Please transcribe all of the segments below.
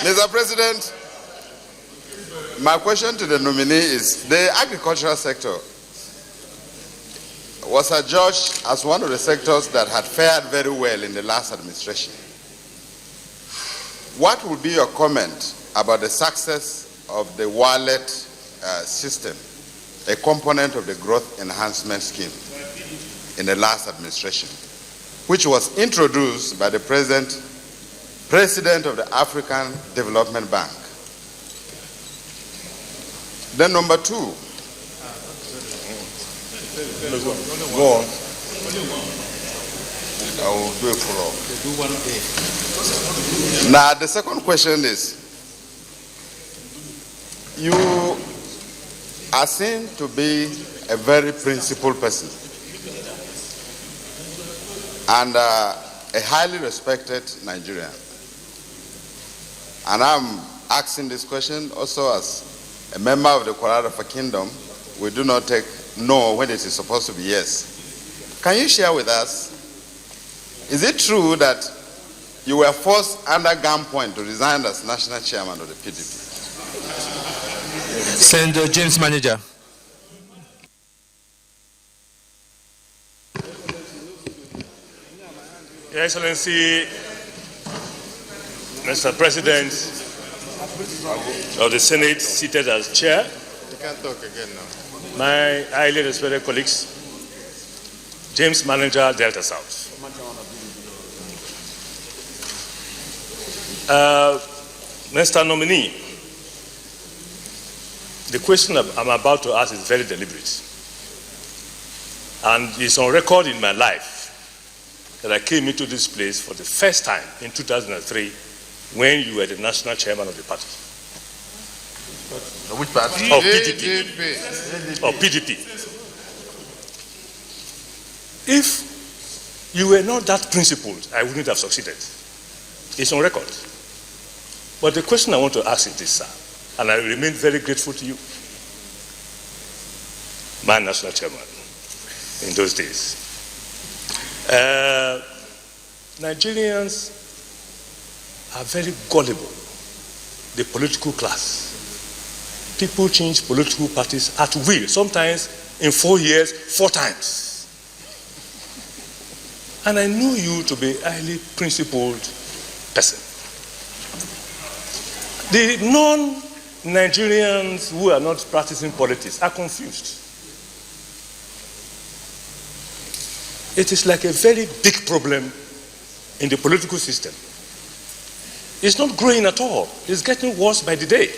Mr. President, my question to the nominee is, the agricultural sector was adjudged as one of the sectors that had fared very well in the last administration. What would be your comment about the success of the wallet system, a component of the growth enhancement scheme in the last administration, which was introduced by the president of the African Development Bank? Then number two. Go on. I will do a follow-up. Now, the second question is, you are seen to be a very principled person and a highly respected Nigerian. And I'm asking this question also as a member of the Kwarafa Kingdom. We do not take no when it is supposed to be yes. Can you share with us, is it true that you were forced under gunpoint to resign as national chairman of the PDP? Senator James Manager. Your Excellency, Mr. President of the Senate, seated as chair, You can't talk again now. my highly respected colleagues, James Manager, Delta South. Mr. Nominee, the question I'm about to ask is very deliberate. And it's on record in my life that I came into this place for the first time in 2003 when you were the national chairman of the party. Which party? Of PDP. Of PDP. If you were not that principled, I wouldn't have succeeded. It's on record. But the question I want to ask is this, sir, and I remain very grateful to you, my national chairman in those days. Nigerians are very gullible, the political class. People change political parties at will, sometimes in 4 years, 4 times. And I know you to be a highly principled person. The non-Nigerians who are not practicing politics are confused. It is like a very big problem in the political system. It's not growing at all. It's getting worse by the day.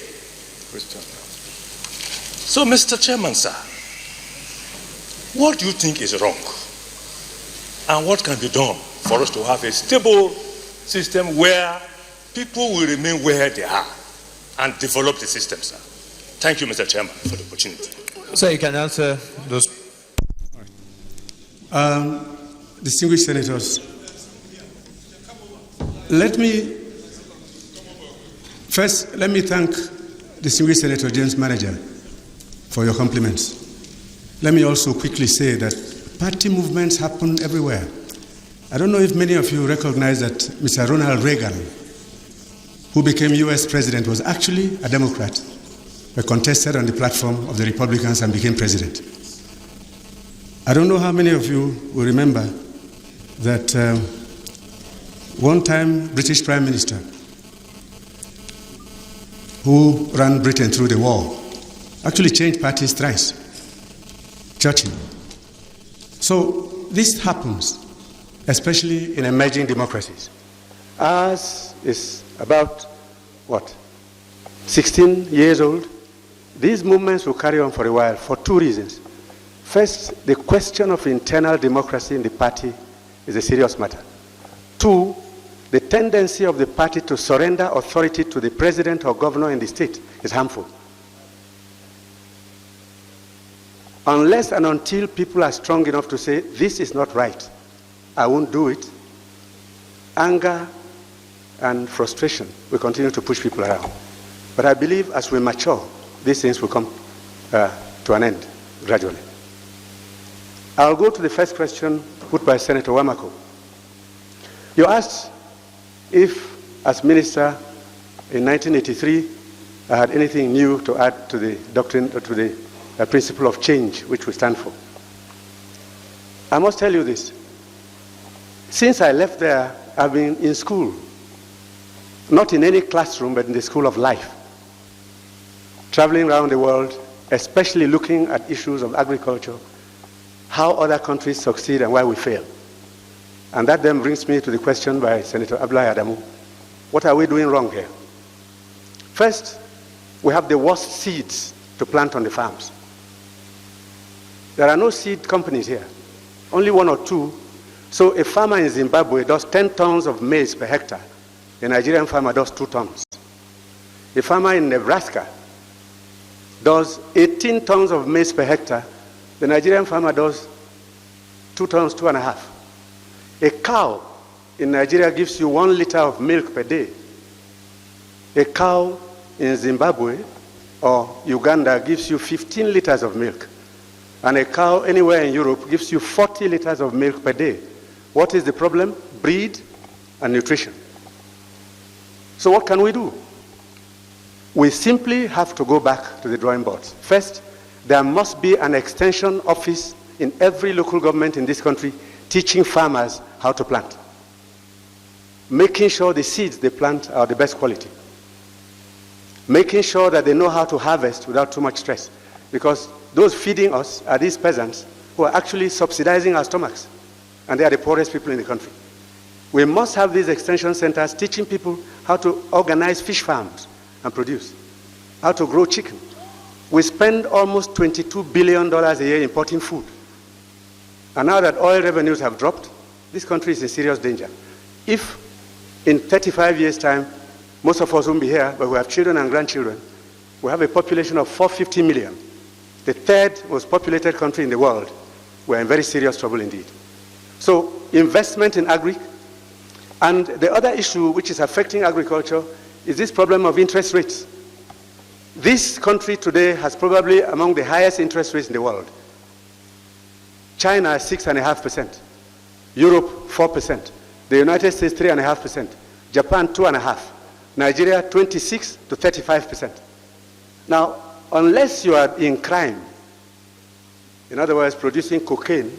So, Mr. Chairman, sir, what do you think is wrong? And what can be done for us to have a stable system where people will remain where they are and develop the system, sir? Thank you, Mr. Chairman, for the opportunity. So you can answer those. Distinguished senators, let me thank distinguished Senator James Manager for your compliments. Let me also quickly say that party movements happen everywhere. I don't know if many of you recognize that Mr. Ronald Reagan, who became US president, was actually a Democrat, but contested on the platform of the Republicans and became president. I don't know how many of you will remember that one time British Prime Minister who ran Britain through the war actually changed parties thrice, Churchill. So this happens, especially in emerging democracies. Ours is about, 16 years old. These movements will carry on for a while for 2 reasons. First, the question of internal democracy in the party is a serious matter. 2, the tendency of the party to surrender authority to the president or governor in the state is harmful. Unless and until people are strong enough to say, this is not right, I won't do it, anger and frustration will continue to push people around. But I believe as we mature, these things will come to an end gradually. I'll go to the first question put by Senator Wamako. You asked if, as minister in 1983 I had anything new to add to the doctrine or to the principle of change which we stand for. I must tell you this. Since I left there, I've been in school, not in any classroom, but in the school of life, traveling around the world, especially looking at issues of agriculture, how other countries succeed and why we fail. And that then brings me to the question by Senator Abdullahi Adamu. What are we doing wrong here? First, we have the worst seeds to plant on the farms. There are no seed companies here, only one or two. So a farmer in Zimbabwe does 10 tons of maize per hectare. A Nigerian farmer does 2 tons. A farmer in Nebraska does 18 tons of maize per hectare. The Nigerian farmer does 2 tons, 2.5. A cow in Nigeria gives you 1 liter of milk per day. A cow in Zimbabwe or Uganda gives you 15 liters of milk. And a cow anywhere in Europe gives you 40 liters of milk per day. What is the problem? Breed and nutrition. So what can we do? We simply have to go back to the drawing boards. First, there must be an extension office in every local government in this country teaching farmers how to plant, making sure the seeds they plant are the best quality, making sure that they know how to harvest without too much stress, because those feeding us are these peasants who are actually subsidizing our stomachs, and they are the poorest people in the country. We must have these extension centers teaching people how to organize fish farms and produce, how to grow chicken. We spend almost $22 billion a year importing food. And now that oil revenues have dropped, this country is in serious danger. If in 35 years' time, most of us won't be here, but we have children and grandchildren, we have a population of 450 million, the 3rd most populated country in the world, we're in very serious trouble indeed. So investment in agri. And the other issue which is affecting agriculture is this problem of interest rates. This country today has probably among the highest interest rates in the world. China 6.5%, Europe 4%, the United States 3.5%, Japan 2.5%, Nigeria 26 to 35%. Now, unless you are in crime, in other words, producing cocaine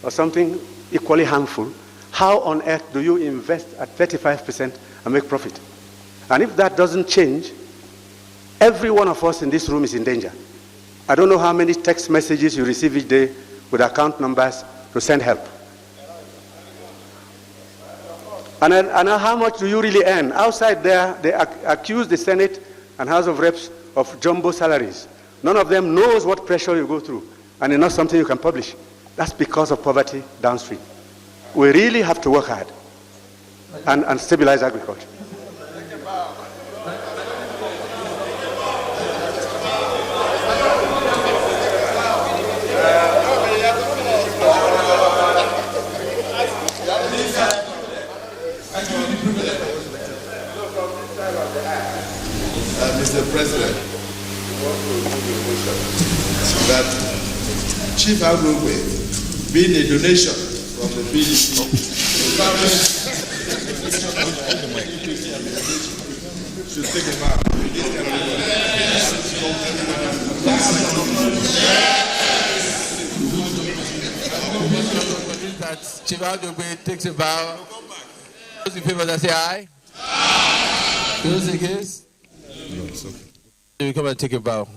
or something equally harmful, how on earth do you invest at 35% and make profit? And if that doesn't change, every one of us in this room is in danger. I don't know how many text messages you receive each day with account numbers to send help. And how much do you really earn? Outside there, they accuse the Senate and House of Reps of jumbo salaries. None of them knows what pressure you go through, and it's not something you can publish. That's because of poverty downstream. We really have to work hard and stabilize agriculture. Mr. President, that Chief Audu Ogbeh, being a donation from the PDP, should take him out. That Chief Audu Ogbeh takes a bow. Those in favor that say aye. Aye. Those against? No, it's okay. You come and take a bow.